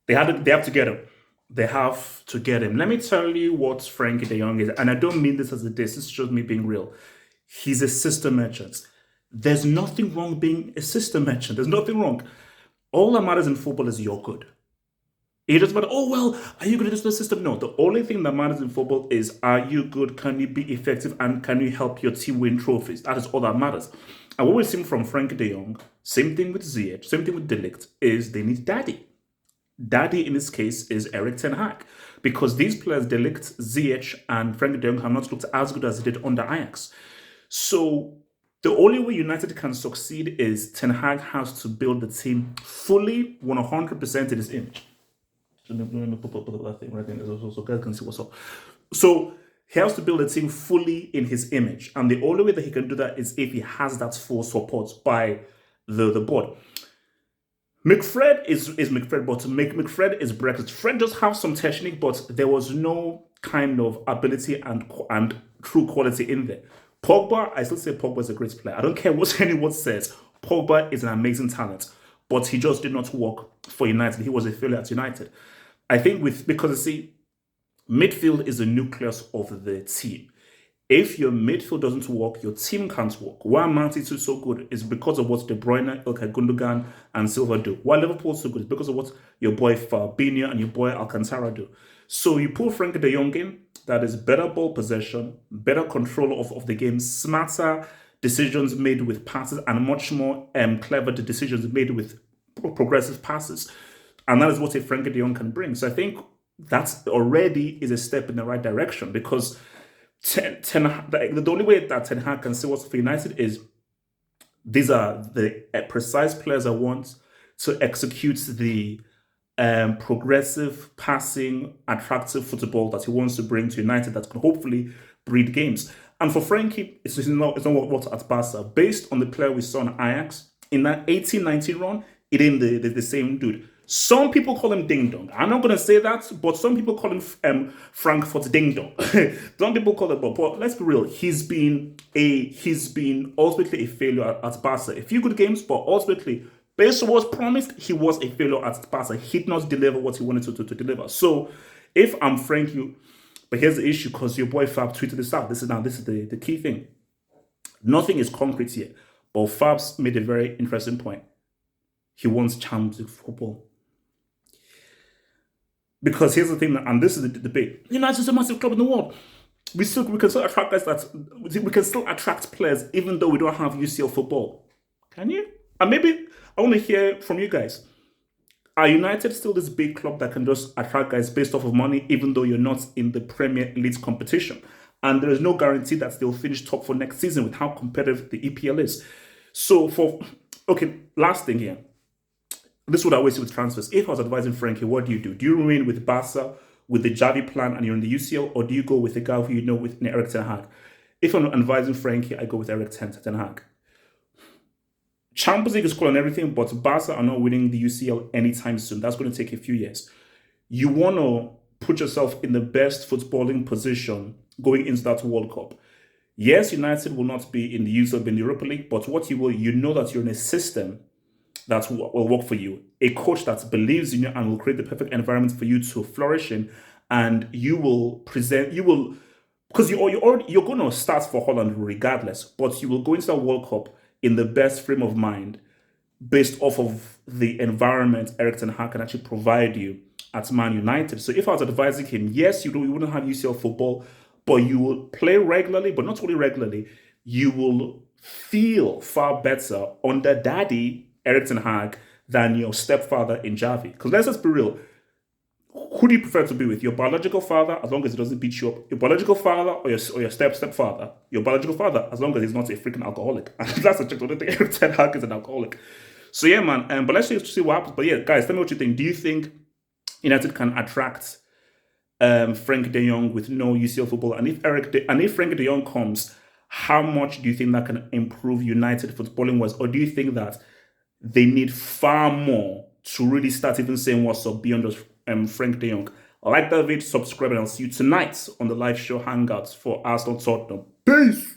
They have to get him. They have to get him. Let me tell you what Frenkie de Jong is, and I don't mean this as a diss. This is just me being real. He's a system merchant. There's nothing wrong being a system merchant. There's nothing wrong. All that matters in football is you're good. It doesn't matter, oh, well, are you good at this system? No, the only thing that matters in football is, are you good? Can you be effective? And can you help your team win trophies? That is all that matters. And what we've seen from Frenkie de Jong, same thing with Ziyech, same thing with De Ligt, is they need daddy. Daddy in this case is Erik ten Hag. Because these players, De Ligt, Ziyech, and Frenkie de Jong have not looked as good as they did under Ajax. So the only way United can succeed is Ten Hag has to build the team fully 100% in his image. Let me put that thing right there so guys can see what's up. So he has to build a team fully in his image. And the only way that he can do that is if he has that full support by the board. McFred is McFred, but McFred is Brexit. Fred just have some technique, but there was no kind of ability and true quality in there. Pogba, I still say Pogba is a great player. I don't care what anyone says. Pogba is an amazing talent, but he just did not work for United. He was a failure at United. I think because you see, midfield is the nucleus of the team. If your midfield doesn't work, your team can't work. Why Man City is so good is because of what De Bruyne, Ilkay Gundogan, and Silva do. Why Liverpool is so good is because of what your boy Fabinho and your boy Alcantara do. So you pull Frenkie de Jong in, that is better ball possession, better control of the game, smarter decisions made with passes, and much more clever decisions made with progressive passes. And that is what a Frenkie de Jong can bring. So I think that already is a step in the right direction, because the only way that Ten Hag can see what's for United is these are the precise players I want to execute the progressive, passing, attractive football that he wants to bring to United that can hopefully breed games. And for Frenkie, it's not what at Barca. Based on the player we saw in Ajax, in that 18-19 run, it ain't the same dude. Some people call him Ding Dong. I'm not going to say that, but some people call him Frankfurt Ding Dong. Some people call it, but let's be real. He's been ultimately a failure at Barca. A few good games, but ultimately, based on what was promised, he was a failure at Barca. He did not deliver what he wanted to deliver. So if I'm Frenkie, but here's the issue, because your boy Fab tweeted this out. This is the key thing. Nothing is concrete yet, but Fab's made a very interesting point. He wants Champions League football. Because here's the thing, and this is the debate. United is a massive club in the world. We can still attract guys we can still attract players even though we don't have UCL football. Can you? And maybe I want to hear from you guys. Are United still this big club that can just attract guys based off of money, even though you're not in the Premier Elite competition? And there is no guarantee that they'll finish top for next season with how competitive the EPL is. So last thing here. This would always see with transfers. If I was advising Frenkie, what do? Do you remain with Barca, with the Javi plan, and you're in the UCL, or do you go with a guy who you know with Erik ten Hag? If I'm advising Frenkie, I go with Erik ten Hag. Champions League is cool and everything, but Barca are not winning the UCL anytime soon. That's going to take a few years. You want to put yourself in the best footballing position going into that World Cup. Yes, United will not be in the UCL, but in the Europa League, but what you know that you're in a system that will work for you. A coach that believes in you and will create the perfect environment for you to flourish in, and because you're going to start for Holland regardless, but you will go into that World Cup in the best frame of mind based off of the environment Erik ten Hag can actually provide you at Man United. So if I was advising him, yes, you wouldn't have UCL football, but you will play regularly, but not only regularly, you will feel far better under Daddy Erik ten Hag than your stepfather in Javi. Because let's just be real. Who do you prefer to be with? Your biological father, as long as he doesn't beat you up. Your biological father or your stepfather. Your biological father, as long as he's not a freaking alcoholic. And that's a check. I don't think Erik ten Hag is an alcoholic. So yeah, man. But let's see what happens. But yeah, guys, tell me what you think. Do you think United can attract Frenkie de Jong with no UCL football? And if Frenkie de Jong comes, how much do you think that can improve United footballing wise? Or do you think that they need far more to really start even saying what's up beyond just Frenkie de Jong? Like that video, subscribe, and I'll see you tonight on the live show Hangouts for Arsenal Tottenham. Peace!